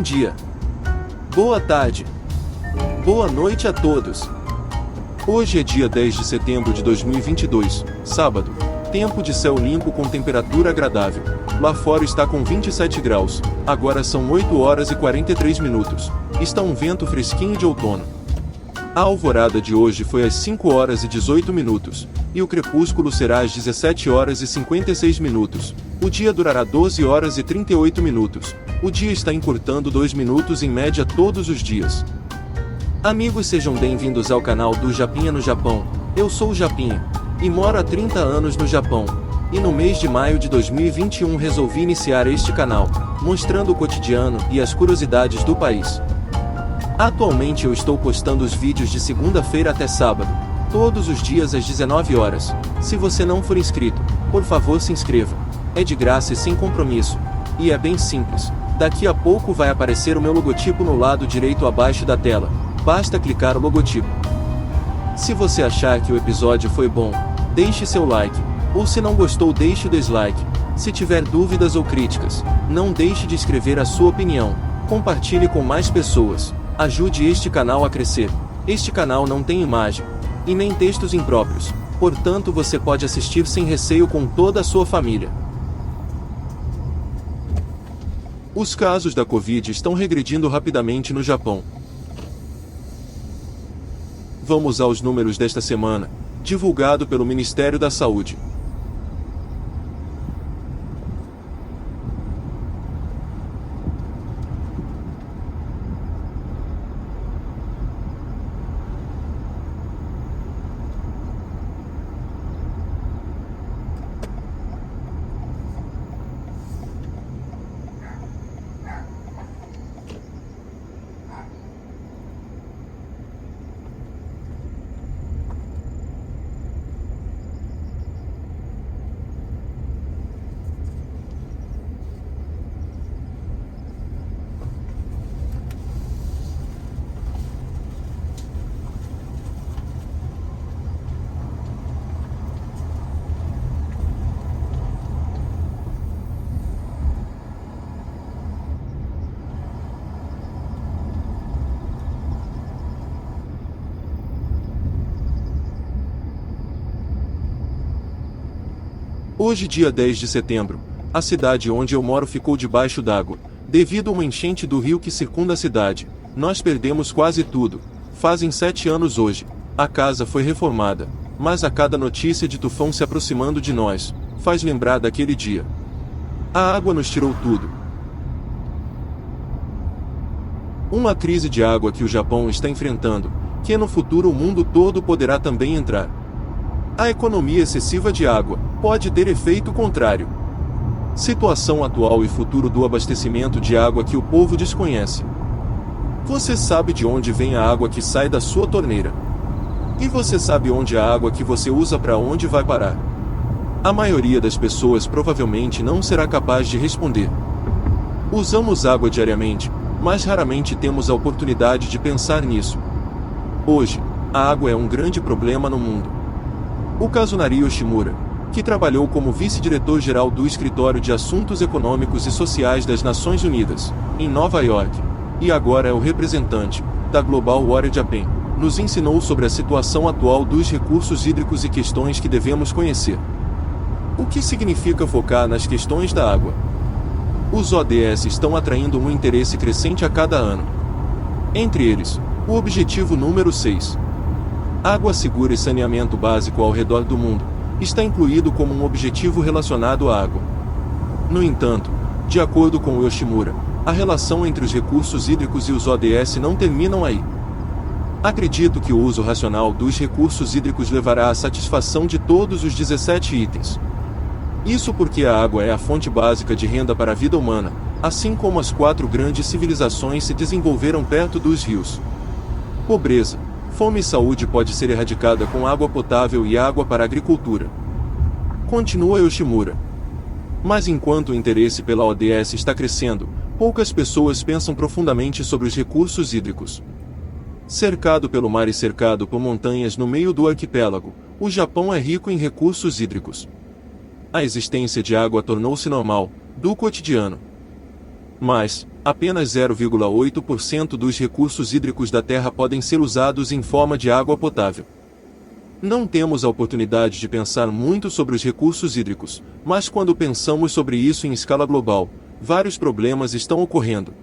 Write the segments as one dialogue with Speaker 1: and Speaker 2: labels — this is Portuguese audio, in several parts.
Speaker 1: dia, boa tarde, boa noite a todos. Hoje é dia 10 de setembro de 2022, sábado. Tempo de céu limpo com temperatura agradável. Lá fora está com 27 graus, agora são 8 horas e 43 minutos. Está um vento fresquinho de outono. A alvorada de hoje foi às 5 horas e 18 minutos, e o crepúsculo será às 17 horas e 56 minutos. O dia durará 12 horas e 38 minutos. O dia está encurtando 2 minutos em média todos os dias. Amigos, sejam bem-vindos ao canal do Japinha no Japão. Eu sou o Japinha, e moro há 30 anos no Japão. E no mês de maio de 2021 resolvi iniciar este canal, mostrando o cotidiano e as curiosidades do país. Atualmente eu estou postando os vídeos de segunda-feira até sábado, todos os dias às 19 horas. Se você não for inscrito, por favor se inscreva. É de graça e sem compromisso. E é bem simples. Daqui a pouco vai aparecer o meu logotipo no lado direito abaixo da tela. Basta clicar o logotipo. Se você achar que o episódio foi bom, deixe seu like. Ou se não gostou, deixe o dislike. Se tiver dúvidas ou críticas, não deixe de escrever a sua opinião. Compartilhe com mais pessoas. Ajude este canal a crescer. Este canal não tem imagem e nem textos impróprios, portanto você pode assistir sem receio com toda a sua família. Os casos da Covid estão regredindo rapidamente no Japão. Vamos aos números desta semana, divulgado pelo Ministério da Saúde. Hoje, dia 10 de setembro, a cidade onde eu moro ficou debaixo d'água, devido a uma enchente do rio que circunda a cidade. Nós perdemos quase tudo. Fazem 7 anos hoje. A casa foi reformada, mas a cada notícia de tufão se aproximando de nós, faz lembrar daquele dia. A água nos tirou tudo. Uma crise de água que o Japão está enfrentando, que no futuro o mundo todo poderá também entrar. A economia excessiva de água pode ter efeito contrário. Situação atual e futuro do abastecimento de água que o povo desconhece. Você sabe de onde vem a água que sai da sua torneira? E você sabe onde a água que você usa para onde vai parar? A maioria das pessoas provavelmente não será capaz de responder. Usamos água diariamente, mas raramente temos a oportunidade de pensar nisso. Hoje, a água é um grande problema no mundo. O Kazunari Yoshimura, que trabalhou como vice-diretor-geral do Escritório de Assuntos Econômicos e Sociais das Nações Unidas, em Nova York, e agora é o representante da Global Water Japan, nos ensinou sobre a situação atual dos recursos hídricos e questões que devemos conhecer. O que significa focar nas questões da água? Os ODS estão atraindo um interesse crescente a cada ano. Entre eles, o objetivo número 6. Água segura e saneamento básico ao redor do mundo, está incluído como um objetivo relacionado à água. No entanto, de acordo com Yoshimura, a relação entre os recursos hídricos e os ODS não terminam aí. Acredito que o uso racional dos recursos hídricos levará à satisfação de todos os 17 itens. Isso porque a água é a fonte básica de renda para a vida humana, assim como as 4 grandes civilizações se desenvolveram perto dos rios. Pobreza, fome e saúde pode ser erradicada com água potável e água para a agricultura. Continua Yoshimura. Mas enquanto o interesse pela ODS está crescendo, poucas pessoas pensam profundamente sobre os recursos hídricos. Cercado pelo mar e cercado por montanhas no meio do arquipélago, o Japão é rico em recursos hídricos. A existência de água tornou-se normal, do cotidiano. Mas, apenas 0,8% dos recursos hídricos da Terra podem ser usados em forma de água potável. Não temos a oportunidade de pensar muito sobre os recursos hídricos, mas quando pensamos sobre isso em escala global, vários problemas estão ocorrendo.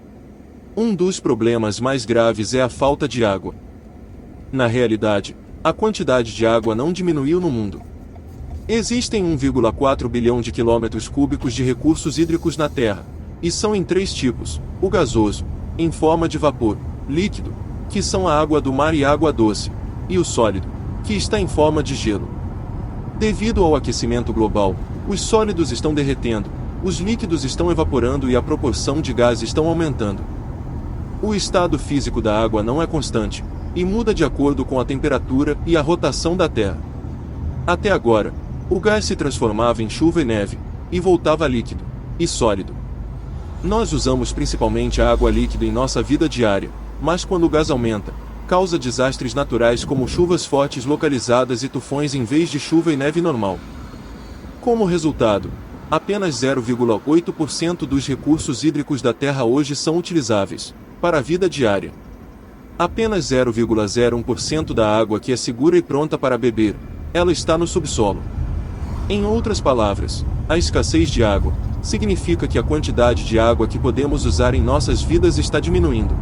Speaker 1: Um dos problemas mais graves é a falta de água. Na realidade, a quantidade de água não diminuiu no mundo. Existem 1,4 bilhão de quilômetros cúbicos de recursos hídricos na Terra, e são em três tipos: o gasoso, em forma de vapor, líquido, que são a água do mar e água doce, e o sólido, que está em forma de gelo. Devido ao aquecimento global, os sólidos estão derretendo, os líquidos estão evaporando e a proporção de gás estão aumentando. O estado físico da água não é constante, e muda de acordo com a temperatura e a rotação da Terra. Até agora, o gás se transformava em chuva e neve, e voltava líquido e sólido. Nós usamos principalmente a água líquida em nossa vida diária, mas quando o gás aumenta, causa desastres naturais como chuvas fortes localizadas e tufões em vez de chuva e neve normal. Como resultado, apenas 0,8% dos recursos hídricos da Terra hoje são utilizáveis para a vida diária. Apenas 0,01% da água que é segura e pronta para beber, ela está no subsolo. Em outras palavras, a escassez de água significa que a quantidade de água que podemos usar em nossas vidas está diminuindo.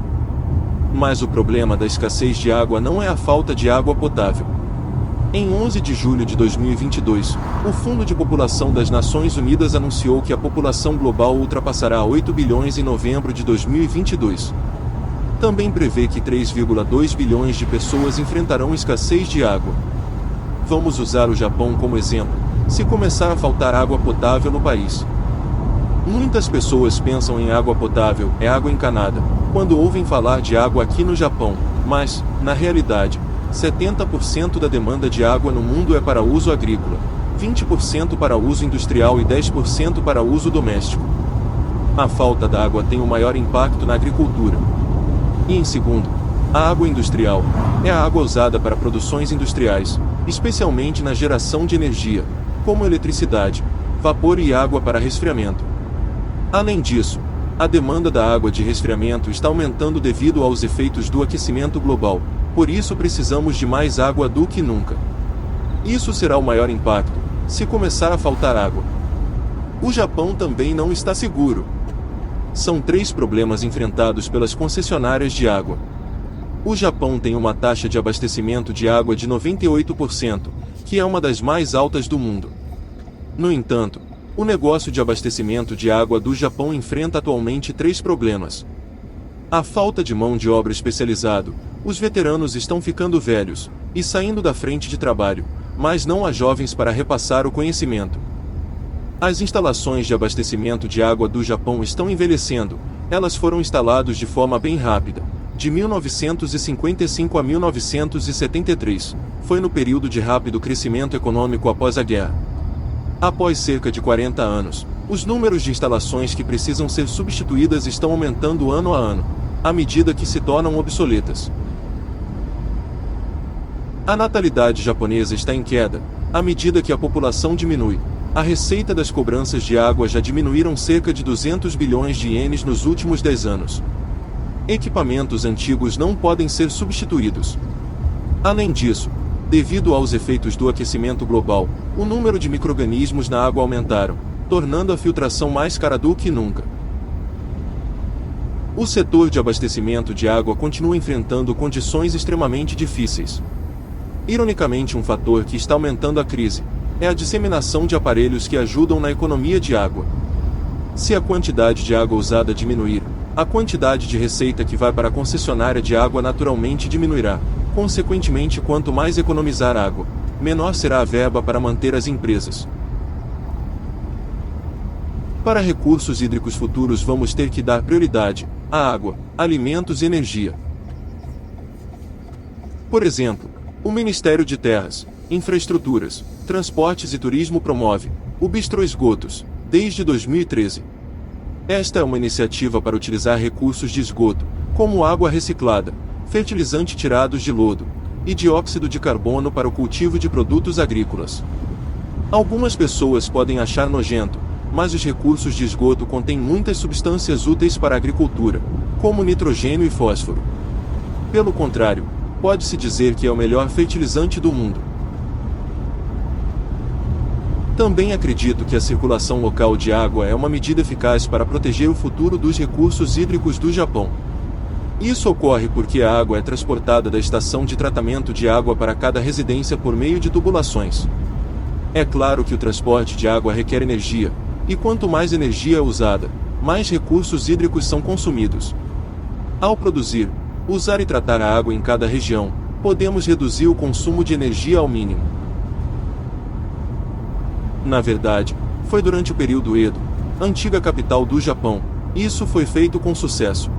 Speaker 1: Mas o problema da escassez de água não é a falta de água potável. Em 11 de julho de 2022, o Fundo de População das Nações Unidas anunciou que a população global ultrapassará 8 bilhões em novembro de 2022. Também prevê que 3,2 bilhões de pessoas enfrentarão escassez de água. Vamos usar o Japão como exemplo, se começar a faltar água potável no país. Muitas pessoas pensam em água potável, é água encanada, quando ouvem falar de água aqui no Japão, mas, na realidade, 70% da demanda de água no mundo é para uso agrícola, 20% para uso industrial e 10% para uso doméstico. A falta da água tem o maior impacto na agricultura. E em segundo, a água industrial é a água usada para produções industriais, especialmente na geração de energia, como eletricidade, vapor e água para resfriamento. Além disso, a demanda da água de resfriamento está aumentando devido aos efeitos do aquecimento global, por isso precisamos de mais água do que nunca. Isso será o maior impacto, se começar a faltar água. O Japão também não está seguro. São três problemas enfrentados pelas concessionárias de água. O Japão tem uma taxa de abastecimento de água de 98%, que é uma das mais altas do mundo. No entanto, o negócio de abastecimento de água do Japão enfrenta atualmente três problemas. A falta de mão de obra especializada, os veteranos estão ficando velhos e saindo da frente de trabalho, mas não há jovens para repassar o conhecimento. As instalações de abastecimento de água do Japão estão envelhecendo, elas foram instaladas de forma bem rápida, de 1955 a 1973, foi no período de rápido crescimento econômico após a guerra. Após cerca de 40 anos, os números de instalações que precisam ser substituídas estão aumentando ano a ano, à medida que se tornam obsoletas. A natalidade japonesa está em queda, à medida que a população diminui. A receita das cobranças de água já diminuíram cerca de 200 bilhões de ienes nos últimos 10 anos. Equipamentos antigos não podem ser substituídos. Além disso, devido aos efeitos do aquecimento global, o número de micro-organismos na água aumentaram, tornando a filtração mais cara do que nunca. O setor de abastecimento de água continua enfrentando condições extremamente difíceis. Ironicamente, um fator que está aumentando a crise é a disseminação de aparelhos que ajudam na economia de água. Se a quantidade de água usada diminuir, a quantidade de receita que vai para a concessionária de água naturalmente diminuirá. Consequentemente, quanto mais economizar água, menor será a verba para manter as empresas. Para recursos hídricos futuros, vamos ter que dar prioridade à água, alimentos e energia. Por exemplo, o Ministério de Terras, Infraestruturas, Transportes e Turismo promove o Bistrô Esgotos desde 2013. Esta é uma iniciativa para utilizar recursos de esgoto, como água reciclada, fertilizante tirados de lodo e dióxido de carbono para o cultivo de produtos agrícolas. Algumas pessoas podem achar nojento, mas os recursos de esgoto contêm muitas substâncias úteis para a agricultura, como nitrogênio e fósforo. Pelo contrário, pode-se dizer que é o melhor fertilizante do mundo. Também acredito que a circulação local de água é uma medida eficaz para proteger o futuro dos recursos hídricos do Japão. Isso ocorre porque a água é transportada da estação de tratamento de água para cada residência por meio de tubulações. É claro que o transporte de água requer energia, e quanto mais energia é usada, mais recursos hídricos são consumidos. Ao produzir, usar e tratar a água em cada região, podemos reduzir o consumo de energia ao mínimo. Na verdade, foi durante o período Edo, antiga capital do Japão, isso foi feito com sucesso.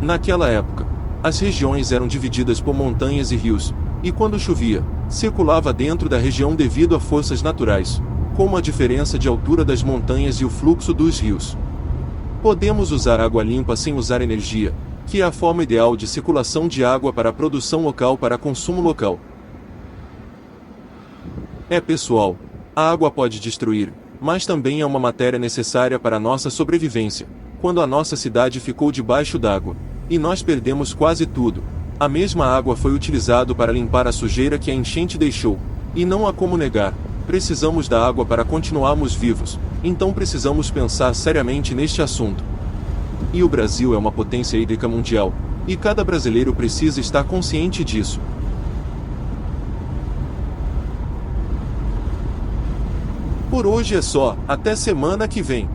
Speaker 1: Naquela época, as regiões eram divididas por montanhas e rios, e quando chovia, circulava dentro da região devido a forças naturais, como a diferença de altura das montanhas e o fluxo dos rios. Podemos usar água limpa sem usar energia, que é a forma ideal de circulação de água para a produção local para consumo local. Pessoal, a água pode destruir, mas também é uma matéria necessária para a nossa sobrevivência. Quando a nossa cidade ficou debaixo d'água, e nós perdemos quase tudo, a mesma água foi utilizada para limpar a sujeira que a enchente deixou, e não há como negar, precisamos da água para continuarmos vivos, então precisamos pensar seriamente neste assunto. E o Brasil é uma potência hídrica mundial, e cada brasileiro precisa estar consciente disso. Por hoje é só, até semana que vem.